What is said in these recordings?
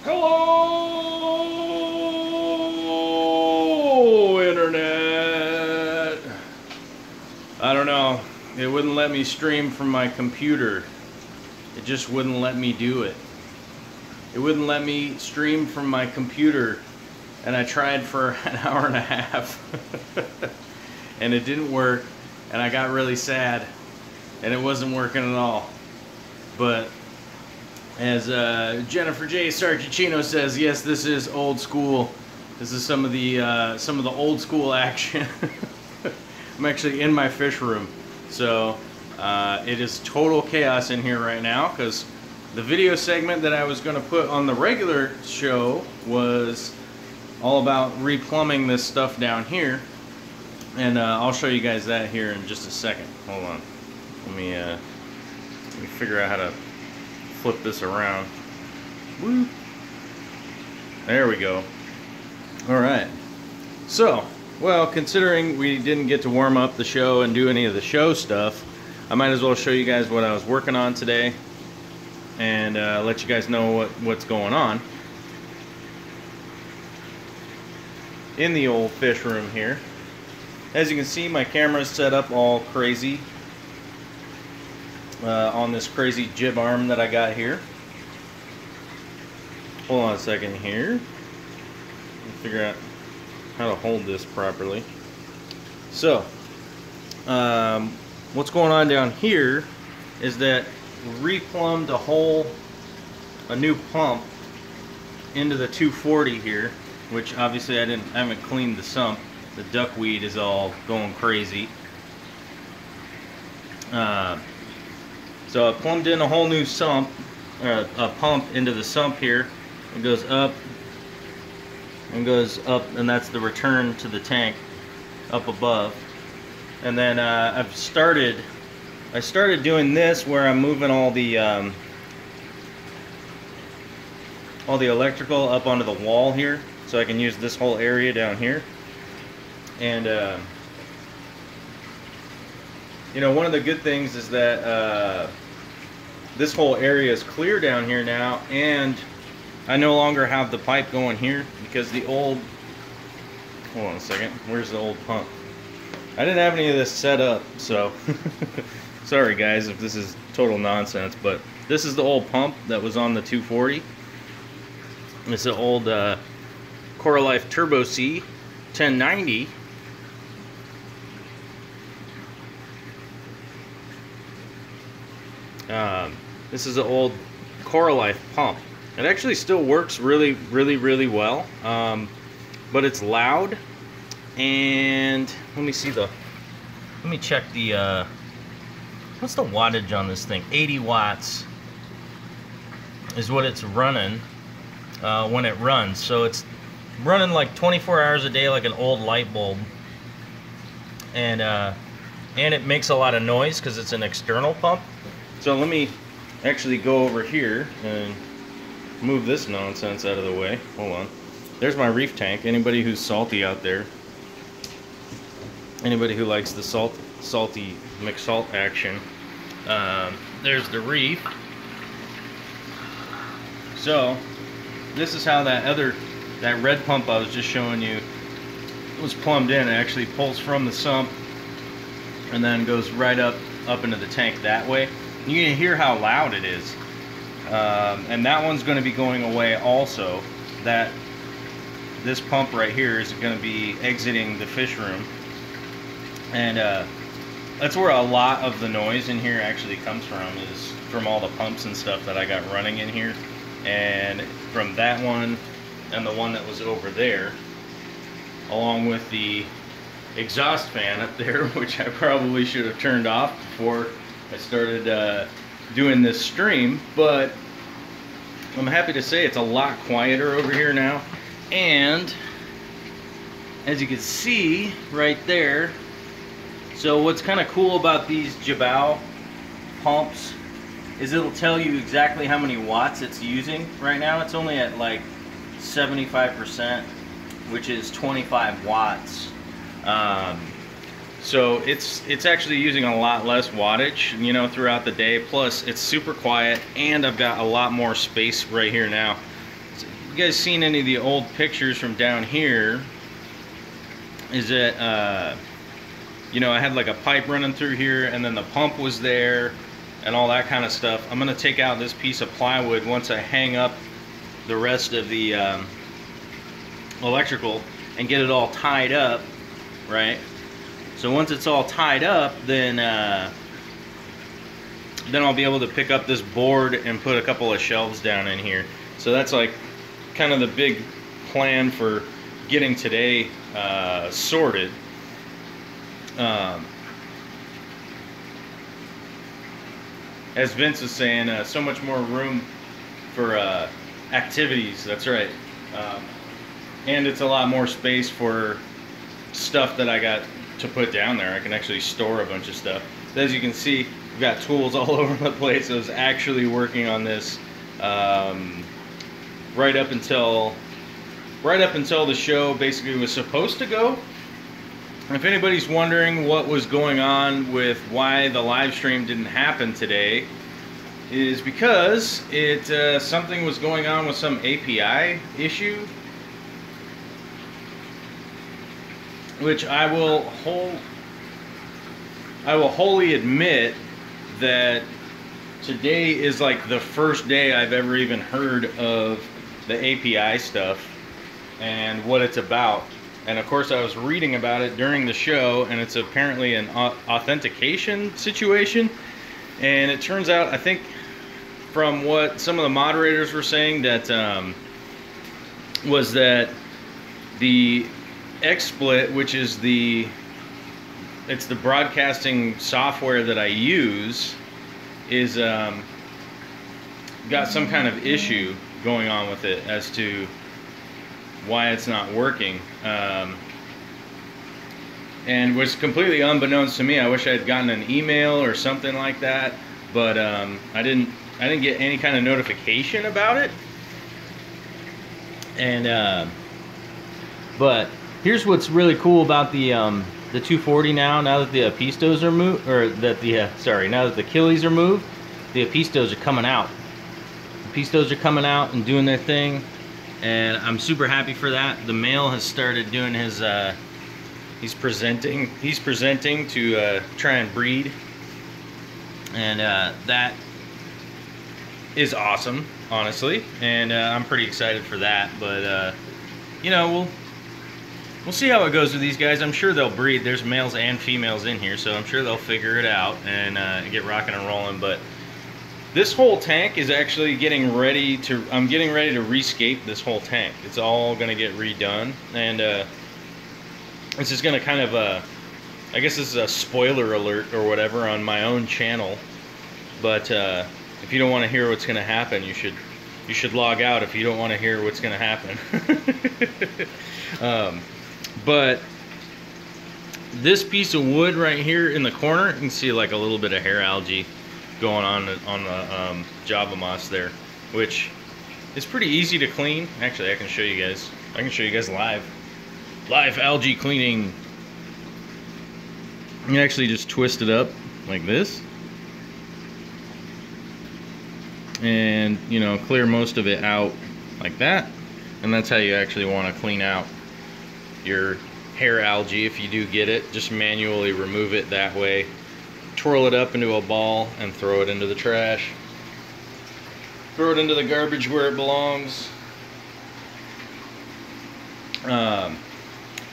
Hello, Internet. I don't know. It wouldn't let me stream from my computer. It just wouldn't let me do it. It wouldn't let me stream from my computer. And I tried for an hour and a half. And it didn't work. And I got really sad. And it wasn't working at all. But as Jennifer J. Sargicino says, yes, this is old school. This is some of the old school action. I'm actually in my fish room, so it is total chaos in here right now because the video segment that I was going to put on the regular show was all about replumbing this stuff down here, and I'll show you guys that here in just a second. Hold on, let me figure out how to flip this around. Woo. There we go. Alright. So, well, considering we didn't get to warm up the show and do any of the show stuff, I might as well show you guys what I was working on today and let you guys know what's going on in the old fish room here. As you can see, my camera's set up all crazy on this crazy jib arm that I got here. Hold on a second here. Let me figure out how to hold this properly. So, what's going on down here is that we replumbed a new pump into the 240 here, which obviously I haven't cleaned the sump. The duckweed is all going crazy. So I plumbed in a whole new sump, a pump into the sump here. It goes up and goes up, and that's the return to the tank up above. And then I started doing this where I'm moving all the electrical up onto the wall here, so I can use this whole area down here. And you know, one of the good things is that this whole area is clear down here now, and I no longer have the pipe going here because the old, hold on a second, where's the old pump? I didn't have any of this set up, so sorry guys if this is total nonsense, but this is the old pump that was on the 240. It's an old Coralife Turbo C 1090. This is an old Coralife pump. It actually still works really well, but it's loud. And let me check the what's the wattage on this thing? 80 watts is what it's running when it runs. So it's running like 24 hours a day, like an old light bulb. And it makes a lot of noise because it's an external pump. So let me actually go over here and move this nonsense out of the way. Hold on. There's my reef tank. Anybody who's salty out there, anybody who likes the salty mixed salt action, there's the reef. So this is how that red pump I was just showing you was plumbed in. It actually pulls from the sump and then goes right up into the tank that way. You can hear how loud it is. And that one's going to be going away also. This pump right here is going to be exiting the fish room. And that's where a lot of the noise in here actually comes from, is from all the pumps and stuff that I got running in here. And from that one and the one that was over there, along with the exhaust fan up there, which I probably should have turned off before I started doing this stream, but I'm happy to say it's a lot quieter over here now. And as you can see right there, so what's kind of cool about these Jabao pumps is it'll tell you exactly how many watts it's using. Right now it's only at like 75%, which is 25 watts. So it's actually using a lot less wattage, you know, throughout the day. Plus, it's super quiet, and I've got a lot more space right here now guys seen any of the old pictures from down here, is that you know, I had like a pipe running through here, and then the pump was there and all that kind of stuff. I'm gonna take out this piece of plywood once I hang up the rest of the electrical and get it all tied up, right? So once it's all tied up, then I'll be able to pick up this board and put a couple of shelves down in here. So that's like kind of the big plan for getting today sorted. As Vince is saying, so much more room for activities. That's right. And it's a lot more space for stuff that I got to put down there. I can actually store a bunch of stuff. As you can see, I've got tools all over the place. I was actually working on this right up until the show basically was supposed to go. If anybody's wondering what was going on with why the live stream didn't happen today, is because something was going on with some API issue, which I will wholly admit that today is like the first day I've ever even heard of the API stuff and what it's about. And of course I was reading about it during the show, and it's apparently an authentication situation. And it turns out, I think from what some of the moderators were saying, that was that the XSplit, which is it's the broadcasting software that I use, is got some kind of issue going on with it as to why it's not working, and was completely unbeknownst to me. I wish I had gotten an email or something like that, but I didn't get any kind of notification about it. And but here's what's really cool about the 240 now that the pistos are moved, or that the now that the Achilles are moved, the pistos are coming out. The pistos are coming out and doing their thing, and I'm super happy for that. The male has started doing his he's presenting to try and breed, and that is awesome, honestly, and I'm pretty excited for that. But you know, we'll see how it goes with these guys. I'm sure they'll breed. There's males and females in here, so I'm sure they'll figure it out and get rocking and rolling. But this whole tank is actually getting ready to, I'm getting ready to rescape this whole tank. It's all going to get redone, and this is going to kind of, I guess this is a spoiler alert or whatever on my own channel. But if you don't want to hear what's going to happen, you should log out if you don't want to hear what's going to happen. But this piece of wood right here in the corner, you can see like a little bit of hair algae going on the Java moss there, which is pretty easy to clean. Actually, I can show you guys. I can show you guys live algae cleaning. You actually just twist it up like this, and you know, clear most of it out like that, and that's how you actually want to clean out your hair algae. If you do get it, just manually remove it that way, twirl it up into a ball and throw it into the trash, throw it into the garbage where it belongs.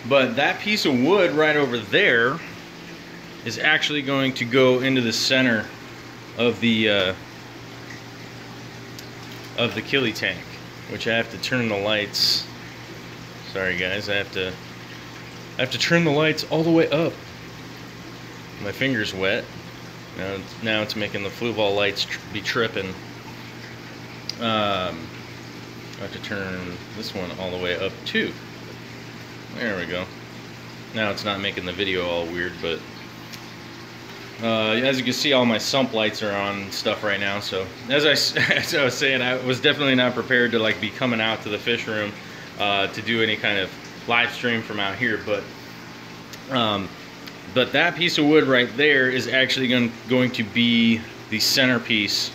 But that piece of wood right over there is actually going to go into the center of the killie tank, which I have to turn the lights. Sorry guys, I have to turn the lights all the way up. My finger's wet. Now it's making the Fluval lights be tripping. I have to turn this one all the way up too. There we go. Now it's not making the video all weird, but as you can see, all my sump lights are on and stuff right now. So as I was saying, I was definitely not prepared to like be coming out to the fish room to do any kind of live stream from out here, but that piece of wood right there is actually going to be the centerpiece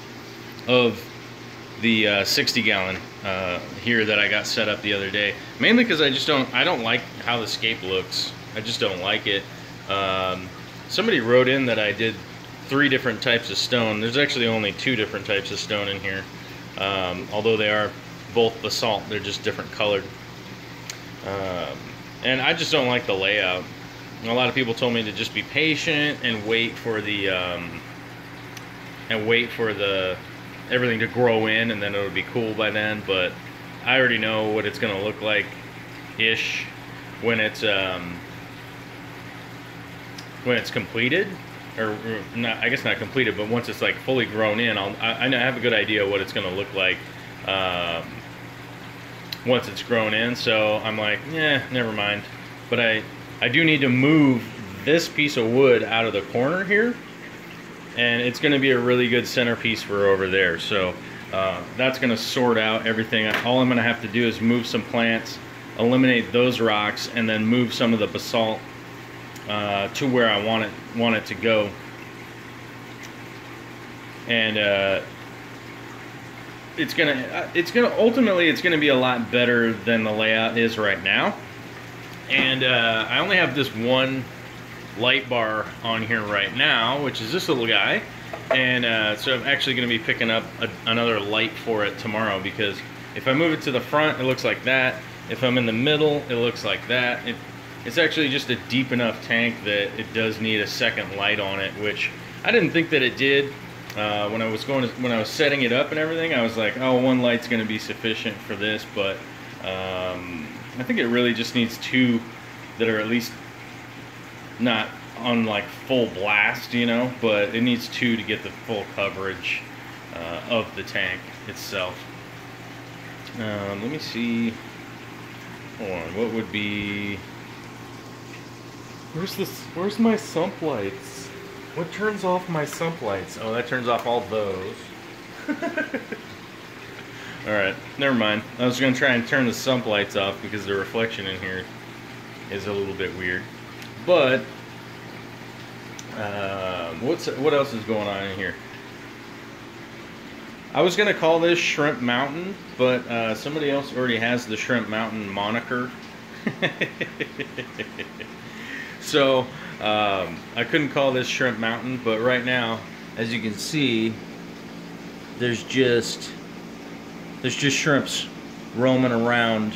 of the 60-gallon here that I got set up the other day. Mainly because I don't like how the scape looks. I just don't like it. Somebody wrote in that I did 3 different types of stone. There's actually only 2 different types of stone in here. Although they are both basalt, they're just different colored. And I just don't like the layout. A lot of people told me to just be patient and wait for the everything to grow in, and then it would be cool by then. But I already know what it's going to look like ish when it's completed, or not, I guess not completed, but once it's like fully grown in, I have a good idea what it's going to look like once it's grown in. So I'm like, yeah, never mind. But I do need to move this piece of wood out of the corner here, and it's going to be a really good centerpiece for over there. So that's going to sort out everything. All I'm going to have to do is move some plants, eliminate those rocks, and then move some of the basalt to where I want it to go. And ultimately it's gonna be a lot better than the layout is right now. And I only have this one light bar on here right now, which is this little guy. And so I'm actually going to be picking up another light for it tomorrow, because if I move it to the front, it looks like that. If I'm in the middle, it looks like that. It's actually just a deep enough tank that it does need a second light on it, which I didn't think that it did. When I was setting it up and everything, I was like, oh, 1 light's going to be sufficient for this, but I think it really just needs 2 that are at least not on like full blast, you know, but it needs 2 to get the full coverage of the tank itself. Let me see. Hold on, what would be... Where's my sump lights? What turns off my sump lights? Oh, that turns off all those. Alright, never mind. I was going to try and turn the sump lights off because the reflection in here is a little bit weird. But, what else is going on in here? I was going to call this Shrimp Mountain, but somebody else already has the Shrimp Mountain moniker. So, I couldn't call this Shrimp Mountain, but right now, as you can see, there's just shrimps roaming around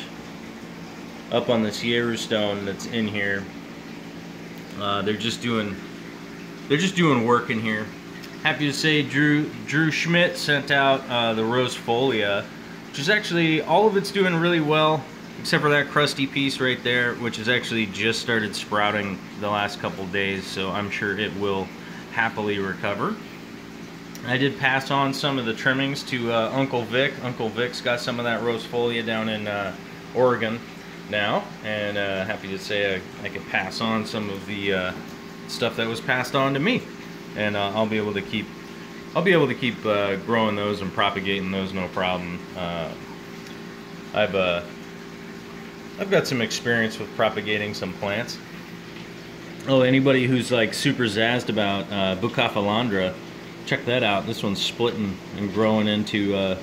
up on this Yeru stone that's in here. They're just doing work in here. Happy to say Drew Schmidt sent out the rose folia, which is actually, all of it's doing really well, except for that crusty piece right there, which has actually just started sprouting the last couple days, so I'm sure it will happily recover. I did pass on some of the trimmings to Uncle Vic. Uncle Vic's got some of that rose folia down in Oregon now, and happy to say I could pass on some of the stuff that was passed on to me, and I'll be able to keep growing those and propagating those, no problem. I've got some experience with propagating some plants. Oh, anybody who's like super zazzed about Bucophilandra, check that out. This one's splitting and growing into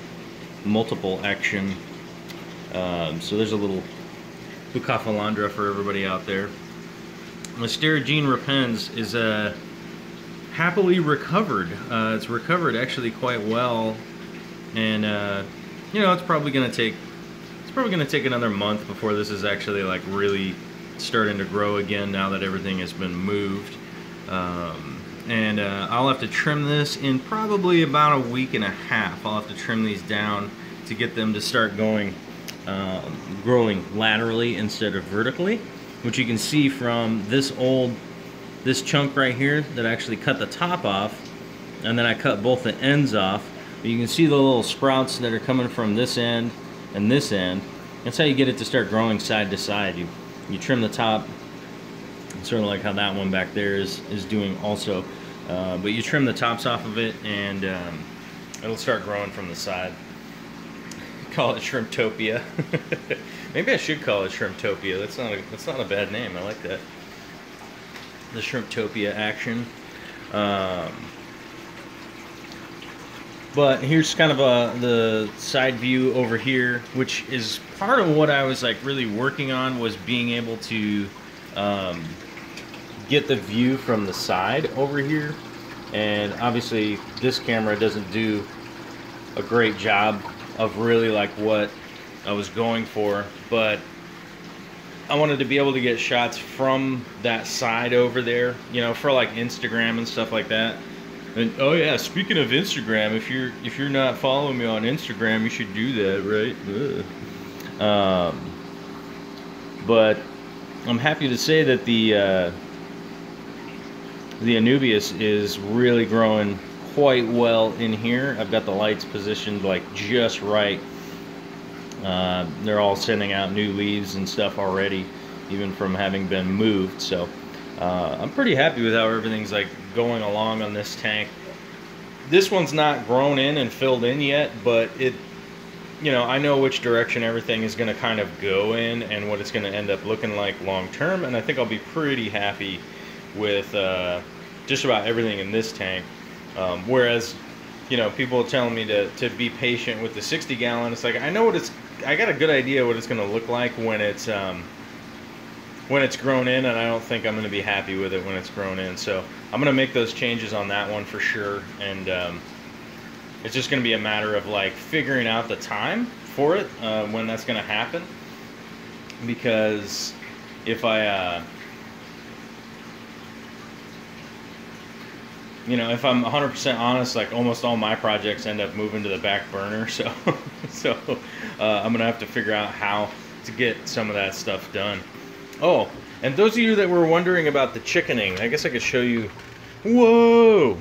multiple action. So there's a little Bucophilandra for everybody out there. Listerogene repens is happily recovered. It's recovered actually quite well, and you know, it's probably going to take another month before this is actually like really starting to grow again, now that everything has been moved. And I'll have to trim this in probably about a week and a half. I'll have to trim these down to get them to start growing laterally instead of vertically, which you can see from this chunk right here that I actually cut the top off, and then I cut both the ends off. But you can see the little sprouts that are coming from this end and this end. That's how you get it to start growing side to side. You trim the top, sort of like how that one back there is doing also. But you trim the tops off of it, and it'll start growing from the side. Call it Shrimptopia. Maybe I should call it Shrimptopia. That's not a bad name. I like that. The Shrimptopia action. But here's kind of the side view over here, which is part of what I was like really working on, was being able to get the view from the side over here. And obviously this camera doesn't do a great job of really like what I was going for, but I wanted to be able to get shots from that side over there, you know, for like Instagram and stuff like that. And oh yeah, speaking of Instagram, if you're not following me on Instagram, you should do that, right? But I'm happy to say that the Anubias is really growing quite well in here. I've got the lights positioned like just right. They're all sending out new leaves and stuff already, even from having been moved. So I'm pretty happy with how everything's like going along on this tank. This one's not grown in and filled in yet, but it, you know, I know which direction everything is going to kind of go in and what it's going to end up looking like long term, and I think I'll be pretty happy with just about everything in this tank. Whereas, you know, people are telling me to be patient with the 60-gallon. It's like, I know what I got a good idea what it's going to look like when it's grown in, and I don't think I'm going to be happy with it when it's grown in. So I'm going to make those changes on that one for sure, and it's just going to be a matter of like figuring out the time for it, when that's going to happen. Because if I you know, if I'm 100% honest, like almost all my projects end up moving to the back burner. So I'm gonna have to figure out how to get some of that stuff done. Oh, and those of you that were wondering about the chickening, I guess I could show you. Whoa!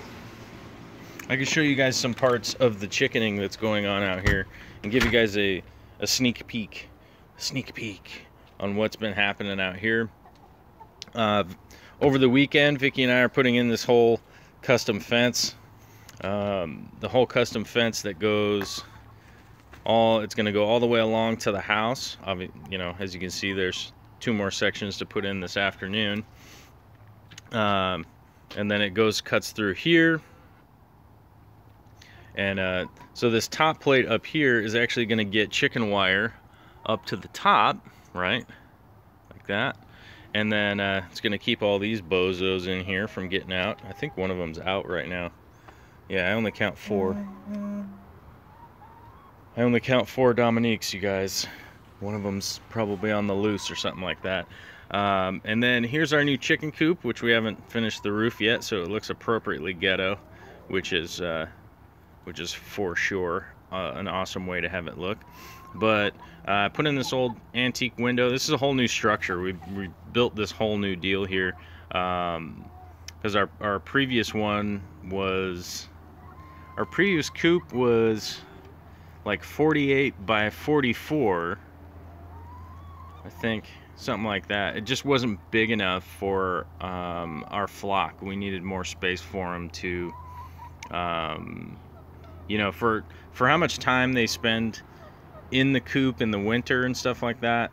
I could show you guys some parts of the chickening that's going on out here, and give you guys a sneak peek on what's been happening out here. Over the weekend, Vicky and I are putting in this whole custom fence. The whole custom fence that goes it's going to go all the way along to the house. You know, as you can see, there's 2 more sections to put in this afternoon. And then it cuts through here. And so this top plate up here is actually going to get chicken wire up to the top, right? Like that. And then it's going to keep all these bozos in here from getting out. I think one of them's out right now. Yeah, I only count 4. I only count 4 Dominiques, you guys. One of them's probably on the loose or something like that. And then here's our new chicken coop, which we haven't finished the roof yet, so it looks appropriately ghetto, which is for sure an awesome way to have it look. But I put in this old antique window. This is a whole new structure. We built this whole new deal here, because our previous one was, our previous coop was like 48 by 44, I think, something like that. It just wasn't big enough for our flock. We needed more space for them to, you know, for how much time they spend in the coop in the winter and stuff like that.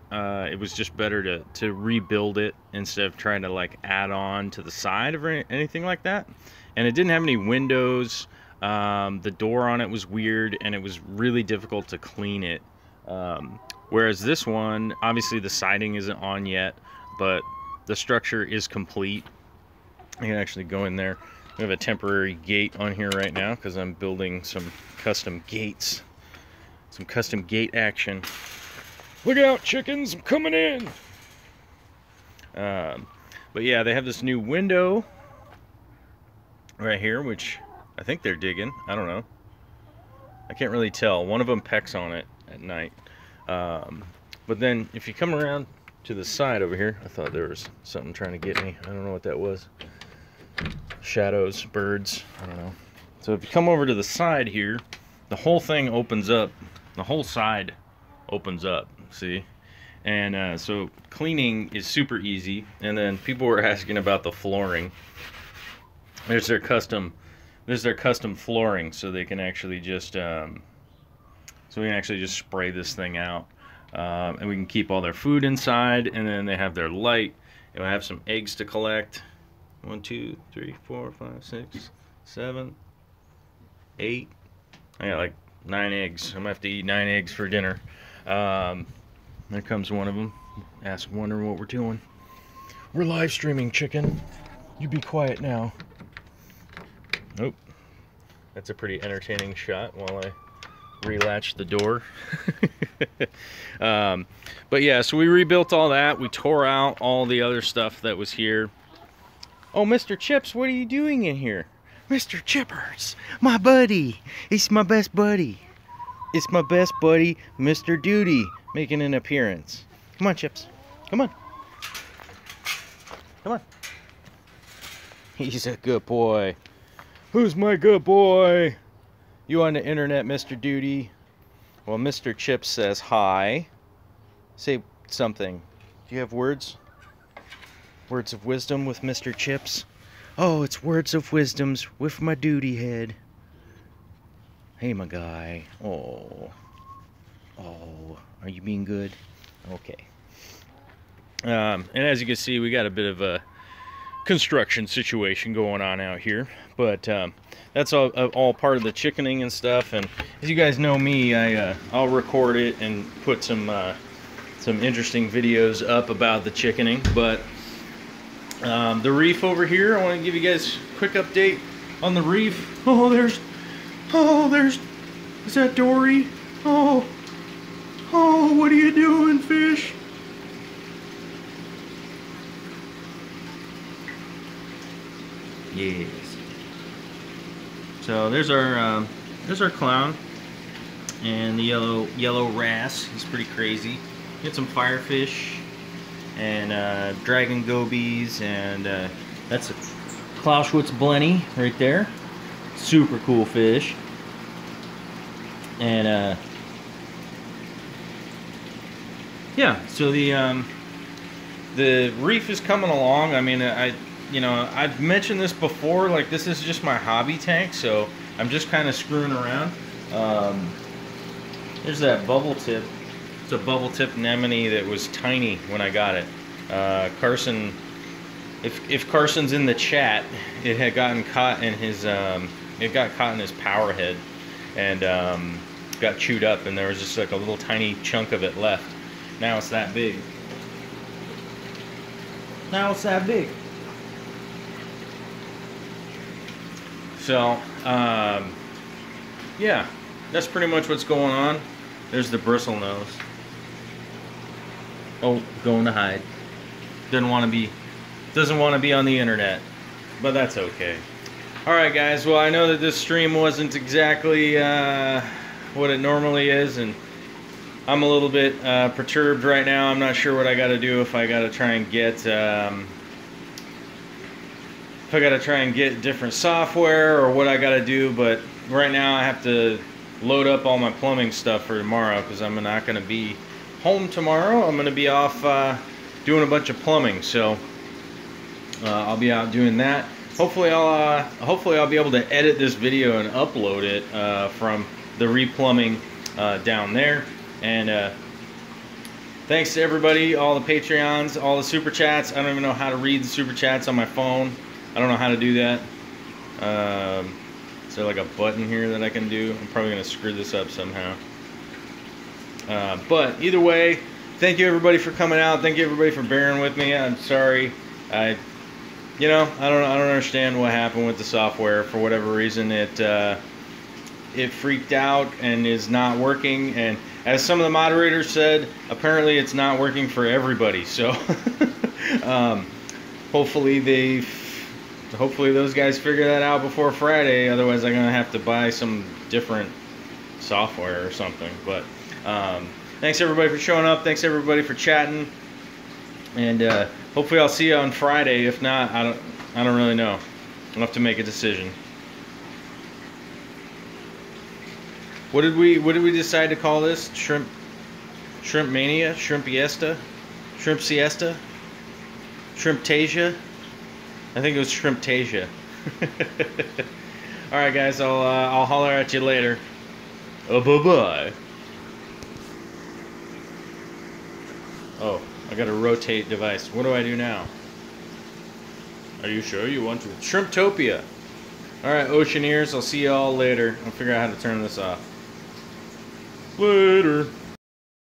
It was just better to rebuild it instead of trying to like add on to the side or anything like that. And it didn't have any windows. The door on it was weird, and it was really difficult to clean it. Whereas this one, obviously the siding isn't on yet, but the structure is complete. I can actually go in there. We have a temporary gate on here right now because I'm building some custom gates. Some custom gate action. Look out, chickens, I'm coming in. But yeah, they have this new window right here, which I think they're digging. I don't know. I can't really tell. One of them pecks on it at night. But then if you come around to the side over here, I thought there was something trying to get me. I don't know what that was. Shadows, birds, I don't know. So if you come over to the side here, the whole thing opens up. The whole side opens up, see? And so cleaning is super easy. And then people were asking about the flooring. There's their custom flooring, so they can actually just spray this thing out, and we can keep all their food inside. And then they have their light, and I have some eggs to collect. 1, 2, 3, 4, 5, 6, 7, 8. I got like 9 eggs. I'm gonna have to eat 9 eggs for dinner. There comes one of them. Wondering what we're doing. We're live streaming, chicken. You be quiet now. Nope. That's a pretty entertaining shot while I relatch the door. But yeah, so we rebuilt all that. We tore out all the other stuff that was here. Oh, Mr. Chips, what are you doing in here? Mr. Chippers, my buddy. He's my best buddy. It's my best buddy, Mr. Duty, making an appearance. Come on, Chips. Come on. Come on. He's a good boy. Who's my good boy? You on the internet, Mr. Duty? Well, Mr. Chips says hi. Say something. Do you have words? Words of wisdom with Mr. Chips? Oh, it's words of wisdoms with my duty head. Hey, my guy. Oh. Oh, are you being good? Okay. And as you can see, we got a bit of a construction situation going on out here. But that's all part of the chickening and stuff. And as you guys know me, I'll record it and put some interesting videos up about the chickening. But the reef over here, I want to give you guys a quick update on the reef. Oh, there's, is that Dory? Oh, what are you doing, fish? Yes. So there's our clown and the yellow wrasse. He's pretty crazy. Get some firefish and dragon gobies, and that's a Clausewitz blenny right there. Super cool fish. And yeah, so the reef is coming along. I mean, I've mentioned this before, like this is just my hobby tank, so I'm just kind of screwing around. There's that bubble tip. It's a bubble tip anemone that was tiny when I got it. Carson, if Carson's in the chat, it had gotten caught in his it got caught in his power head and got chewed up, and there was just like a little tiny chunk of it left. Now it's that big. Now it's that big. So, yeah, that's pretty much what's going on. There's the bristle nose. Oh, going to hide. Doesn't want to be on the internet, but that's okay. All right, guys. Well, I know that this stream wasn't exactly what it normally is, and I'm a little bit perturbed right now. I'm not sure what I got to do, if I got to try and get different software or what I got to do. But right now I have to load up all my plumbing stuff for tomorrow, because I'm not going to be home tomorrow. I'm going to be off doing a bunch of plumbing, so I'll be out doing that. Hopefully I'll be able to edit this video and upload it from the replumbing down there. And thanks to everybody, all the Patreons, all the super chats. I don't even know how to read the super chats on my phone. I don't know how to do that. Is there like a button here that I can do? I'm probably gonna screw this up somehow. But either way, thank you everybody for coming out. Thank you everybody for bearing with me. I'm sorry. I don't understand what happened with the software. For whatever reason, it freaked out and is not working. And as some of the moderators said, apparently it's not working for everybody. So hopefully those guys figure that out before Friday. Otherwise, I'm gonna have to buy some different software or something. But thanks everybody for showing up. Thanks everybody for chatting. And hopefully I'll see you on Friday. If not, I don't really know. I'll have to make a decision. What did we decide to call this? Shrimp mania? Shrimp siesta? Shrimp siesta? Shrimptasia? I think it was Shrimptasia. All right, guys. I'll holler at you later. Bye-bye. Oh, I got a rotate device. What do I do now? Are you sure you want to? Shrimptopia. Alright, Oceaneers, I'll see y'all later. I'll figure out how to turn this off. Later.